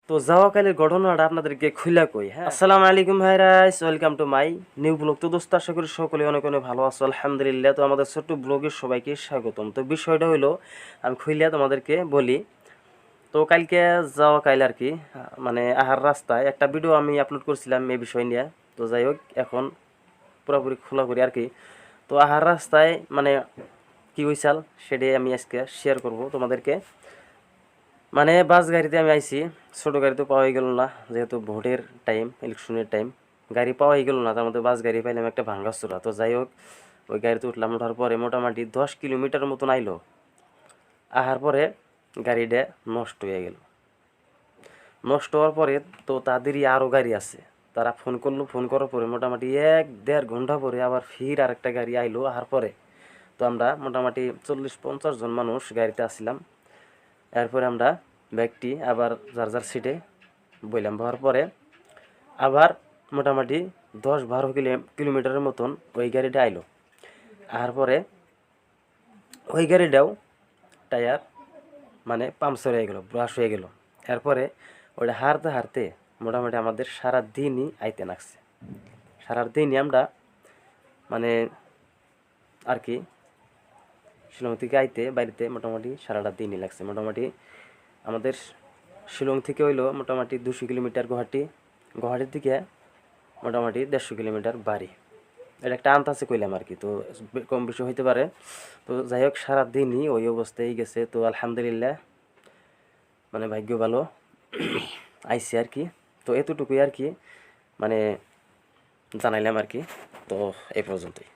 তো যাওয়া কালের ঘটনাটা আপনাদেরকে খুইলা কই। হ্যাঁ, আসসালামু আলাইকুম virus, welcome to my new blog. তো দোস্ত, আশা করি সকলে অনেক অনেক ভালো আছো, আলহামদুলিল্লাহ। তো আমাদের ছোট্ট ব্লগে সবাইকে স্বাগতম। তো বিষয়টা হইলো, আমি খুইলা তোমাদেরকে বলি। তো কালকে যাওয়া কাল আর কি, মানে আহার রাস্তায় একটা ভিডিও আমি আপলোড করছিলাম এই বিষয় নিয়ে। তো যাই হোক, এখন পুরোপুরি খোলা করি আর কি। তো আহার রাস্তায় মানে কি হয়েছিল সেটাই আমি আজকে শেয়ার করব তোমাদেরকে। মানে বাস গাড়িতে আমি আইছি, ছোট গাড়ি তো পাওয়াই গেল না, যেহেতু ভোটের টাইম, ইলেকশনের টাইম। গাড়ি পাওয়াই গেল না, তার মধ্যে বাস গাড়ি পাইলাম একটা ভাঙ্গাচোরা। তো যাই হোক, ওই গাড়িতে উঠলাম। ওঠার পরে মোটামুটি 10 কিলোমিটার মতন আইলো। আহার পরে গাড়িটা নষ্ট হয়ে গেল। নষ্ট হওয়ার পরে তো তাদেরই আরও গাড়ি আছে, তারা ফোন করলো। ফোন করার পরে মোটামুটি 1-1.5 ঘন্টা পরে আবার ফির আরেকটা গাড়ি আইলো। আহার পরে তো আমরা মোটামুটি 40-50 জন মানুষ গাড়িতে আসছিলাম। এরপরে আমরা ব্যাগটি আবার যার যার সিটে বইলাম। বহার পরে আবার মোটামুটি 10-12 কিলোমিটারের মতন ওই গাড়িটা আইলো। আর পরে ওই গাড়িটাও টায়ার মানে পাংচার হয়ে গেল, ব্রাশ হয়ে গেল। এরপরে ওইটা হারতে হারতে মোটামুটি আমাদের সারা দিনই আইতে লাগছে। সারা দিনই আমরা মানে আর কি শিলং থেকে আইতে বাড়িতে মোটামুটি সারাটা দিনই লাগছে। মোটামুটি আমাদের শিলং থেকে হইলো মোটামুটি 200 কিলোমিটার গুয়াহাটি, গুয়াহাটির দিকে মোটামুটি 150 কিলোমিটার বাড়ি। এটা একটা আন্দাজে কইলাম আর কি, তো কম বেশি হইতে পারে। তো যাই হোক, সারাদিনই ওই অবস্থায় গেছে। তো আলহামদুলিল্লাহ, মানে ভাগ্য ভালো আইসি আর কি। তো এতটুকুই আর কি, মানে জানাইলাম আর কি। তো এই পর্যন্তই।